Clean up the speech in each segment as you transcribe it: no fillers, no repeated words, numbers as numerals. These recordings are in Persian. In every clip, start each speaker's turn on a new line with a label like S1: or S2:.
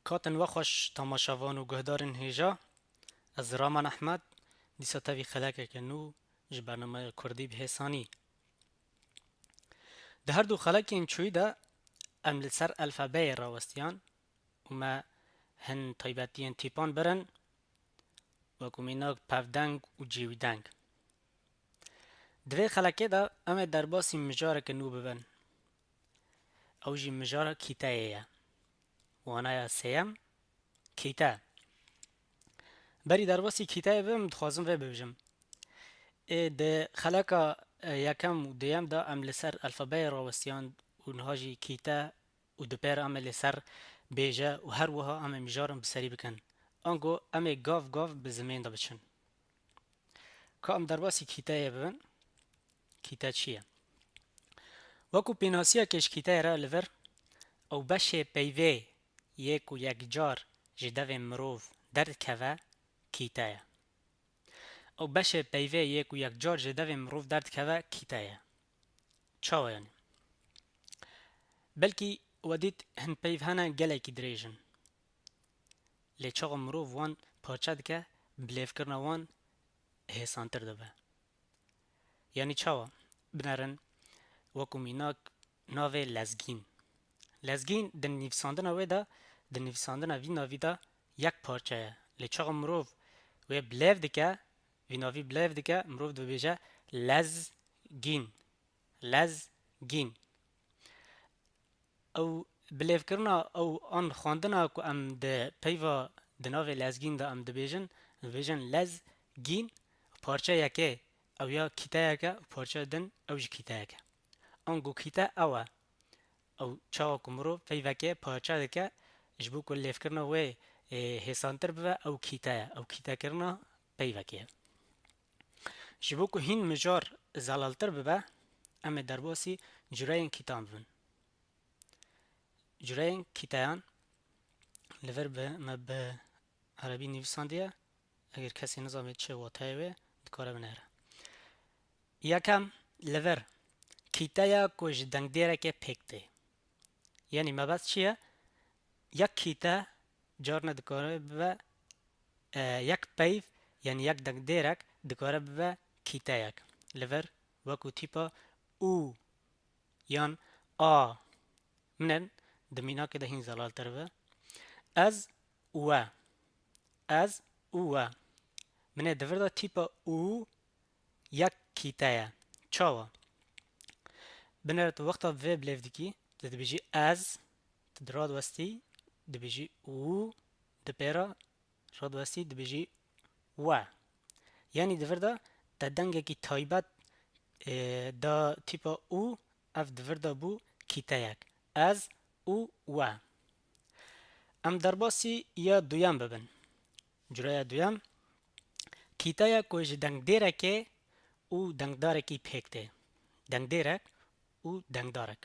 S1: کاتن و خوش تماشاوان و گهدارن هیجا از رامان احمد دیسا تاوی خلاکه که نو ج برنامه کردی به حسانی ده هر دو خلاک این چوی ده ام لسر الفابای راوستیان و ما هن طیباتیان تیپان برن و کمیناک پفدنگ و جیویدنگ دوی خلاکه ده ام در باسی مجاره که نو ببن او جی مجاره کیتایه وانا سیم کیتا بری در باسی کیتایه بم دخوازم و ببجم ده خلاکا یکم و دیم دا ام لسر الفابای راوستیان و نهاجی کیتا و دپیر ام لسر بیجا و هر وها ام مجارم بسری بکن آنگو ام گاف به زمین دا بچن که ام در باسی کیتایه ببن کیتا چیه؟ وکو پیناسیه کش کیتایه را لور او بشه پیوه یک و یک جار جدو مروف درد که کیتایه او بشه پیوه یک و یک جار جدو مروف درد که کیتایه چاوه یعنی بلکی ودید هن پیو هنه گله کی دریجن لی چاق مروف وان پارچه دکه بلیف کرنه وان حسانتر دبه یعنی چاوه بنرن وکو میناک ناوه لزگین دن نویساندن اوه دا دن نویساندن وی ناوی دا یک پارچه لی چاق مروف و بلیف دکه وی ناوی بلیف دکه مروف دو بیجه لزگین او بلیف کرنا او آن خواندنا که ام ده پیوا دناوی لزگین دا ام دبیجن لزگین پارچه یکه او یا کیتا یکه پارچه دن او جی کیتا یکه آنگو کیتا اوه او چاوا کمرو پیوا که پارچه دکه جبو که لیف کرنا و حسانتر بوه او کیتا کرنا پیوا که جبو که هین مجار زلالتر بوه ام در باسی جراین کیتان بون جراین کیتایان لور به عربی نویساندیه اگر کسی نظامه چه واتایوه دکاره بنهره یکم لور کیتایا کج دنگ دیره که پکته یعنی مباس چیه؟ یک کیتا جار ندکاره به یک پیف یعنی یک دنگ دیرک دکاره به کیتایک لور وکو تیپا او یان آ منن دمینا که ده هین زلال تر به از او منه دور دا تیپا او یک کیتایه چاوا بنر تو وقتا و بلیف دکی ده بیجی از تدراد وستی ده بیجی او ده پیرا راد وستی ده بیجی یعنی دور دا ده دنگه کی تایبت دا تیپا او اف دور دا بو کیتایک از او ام در باسی یا دویم ببن جرای دویم کیتایا کوش دنگ دیرک او دنگ دارکی پکته دنگ دیرک او دنگ دارک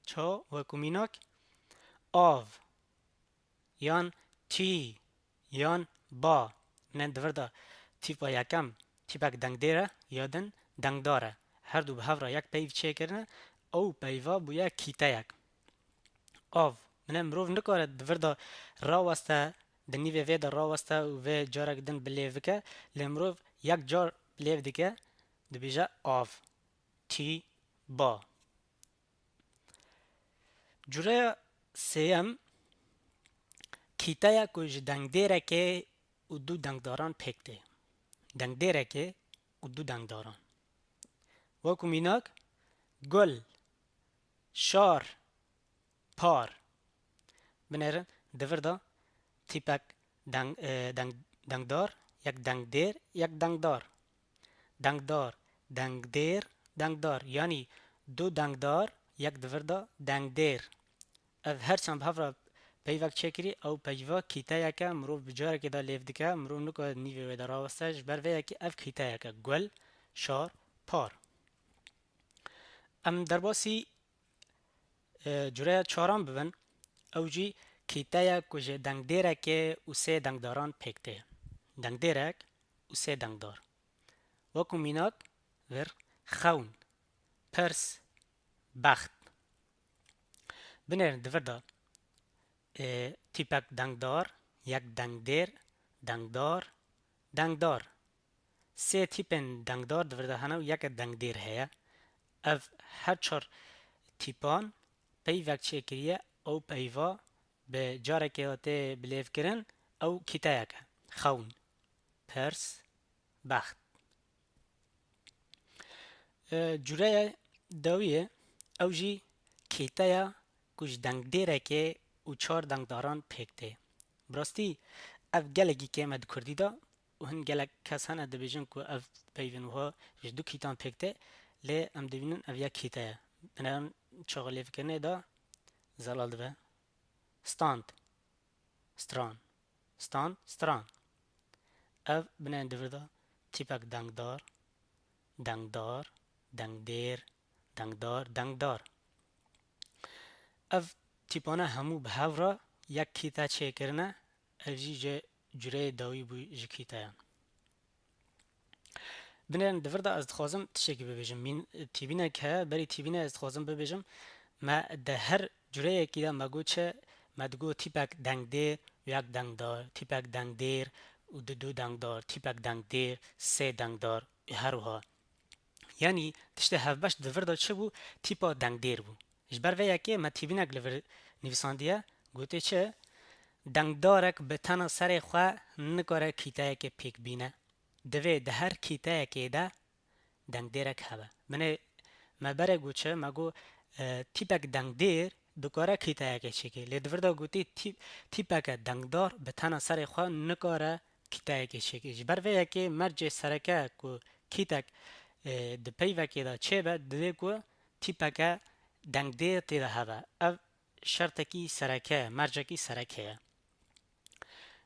S1: چا و کمیناک آو یان تی یان با من دور دا تیپا یکم تیپک دنگ دیره یادن دنگ داره هر دو به هفره یک پیو چه کرنه او پیوا بویا کیتایک آو من مروف نکاره دور دا راوسته دنیوه وی دا راوسته و وی جارک دن بلیو که لمروف یک جار بلیو دیگه دو بیجه آو تی با جوره سیم کیتایا کج دنگ دیره که او دو دنگ داران پکته دنگ دیره که او دو دنگ داران وکو میناک گل شار پار بنرن دور دا تیپک دنگ دار یک دنگ دیر یک دنگ دار دنگ دیر یعنی دو دنگ دار یک دور دا دنگ دیر اف هر چند بحفره پیوک چکری او پیوا کیتا یکه مروف بجاره که دا لیف دکه مروف نکو نیوی وی دا راوستش بر وی یکی اف کیتا یکه گل شار پار ام در باسی جوره چاران ببن او جی کیتایا کجه دنگ دیرک او سه دنگ داران پکته دنگ دیرک او سه دنگ دار وکو میناک ور خون پرس بخت بنرن دور دا تیپک دنگدار، یک دنگدیر، دنگدار، دنگدار. سه تیپن دنگدار دورده هنه و یک دنگدیر هیا. اف هر چار تیپان پیوک چه کریه او پیوا به جاره که آته بلیف کرن او کتایه که خون، پرس، بخت. جوره دویه او جی کتایه کش دنگدیره که او چار دنگداران پکته. براستی اف گلگی که امد کردی دا و هن گلگ کس هنه دبیجن که اف پیونوها جدو کتان پکته لی ام دبینن اف یک کتایه. بنابراین چاقلی فکرنه دا زلال دوه ستاند، ستران، ستاند، ستران. اف بنابراین دوه دا تیپک دنگدار، دنگدار، دنگدیر، دنگدار، دنگدار. اف تیپانه همو به هورا یک کتا چه کرنه اف جی جوره داوی بو جی کتایه. بنابراین دوه دا از دخوازم تشکی ببیجم. من تیبینه که بری تیبینه از دخوازم ببیجم ما ده هر جوره که دا مگو چه مدگو تیپک دنگدیر یک دنگدار، تیپک دنگدیر و دو دنگدار، تیپک دنگدیر سه دنگدار هروها. یعنی تشته هفبش دوور دا چه بو تیپا دنگدیر بو. جبر ویا که ما تیبینک لور نویساندیه گوته چه دنگدارک به تنها سر خواه نکاره کیتایه که پیک بینه. دوی ده هر کیتایه که ده دنگدیرک هبه. منه ما بره گو چه ما گو تیپک دنگدیر دکاره کیتایه که چه که لیدور دا گوتی تیپک دنگدار به تنها سر خواه نکاره کیتایه که چه که. جبر ویا که مرج سرکه که کیتک ده پیوه که دا چه به دوی که تیپک دنگدیر تیده هبه. او شرطکی سرکه مرجکی سرکه.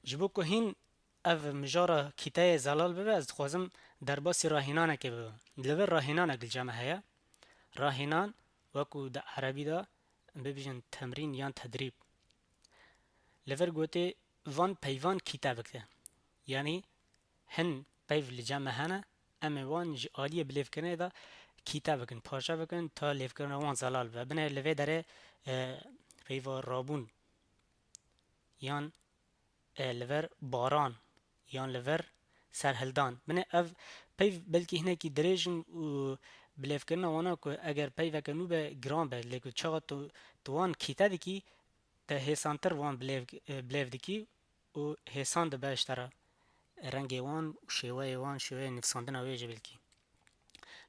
S1: جبو که هین او مجارا کتای زلال ببه از خوازم در باسی راهینانه که ببه. لور راهینانه گل جمعه هیا. راهینان وکو در عربی دا ببیجن تمرین یان تدریب. لور گوته وان پیوان کتا بکته. یعنی هن پیو لجمعه هنه اما وان آلیه بلیف کنه دا کتا بکن پاشا بکن تا لیف کنه وان زلال ببه. بنه لوه داره پیوا رابون یان لور باران یان لور سرهلدان. بنه اف پیو بلکه هنه کی دریجن و بلیف کرنه وانا که اگر پیو کنو به گران به لیکن چاقا تو وان کیتا دیکی تا حسانتر وان بلیف دیکی و حسان ده باشتره رنگ وان و شیوه وان شیوه نفساندن ویجه بلکی.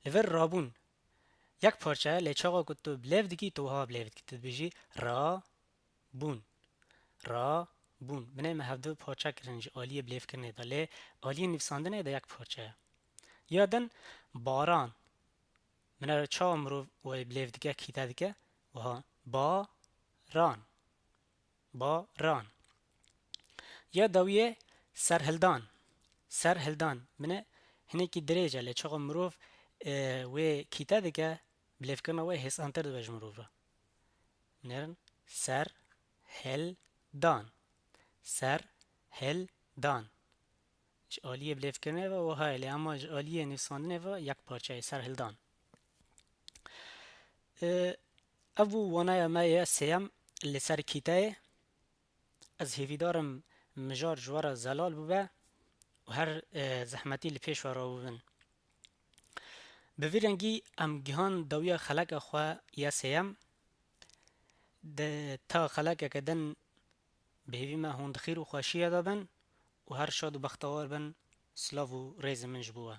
S1: لور رابون یک پارچه لی چاقا که تو بلیف دیکی تو ها بلیف دیکی تو بیجی را بون را بون. بنه ما هفته پارچه کرنج آلیه بلیف کرنه دا لی آلیه نفساندنه دا یک پارچه. یادن باران منه را چا امرو و بلیف دیگه کیتا دیگه و ها با ران با ران. یا داویه سرهلدان سرهلدان منه هنه کی دریجه لی چاقا امرو و کیتا دیگه بلیف کرنه و حسانتر دو بج امرو را نرن سر هل دان سر هل دان. آلیه بلیف کرنه و های لی اما آلیه نفساندنه و یک پارچه سر هل دان. ابو وانای مایه سیم لسر کیتای از هیویدارم مجار جوار زلال بوده و هر زحمتی لپیش وارا بودن. به رنگی ام گهان دویا خلق خواه یا سیم تا خلق کدن به هیوی ما هند خیر و خوشی دابن و هر شاد و بختوار بن سلاو و ریز من جبوه.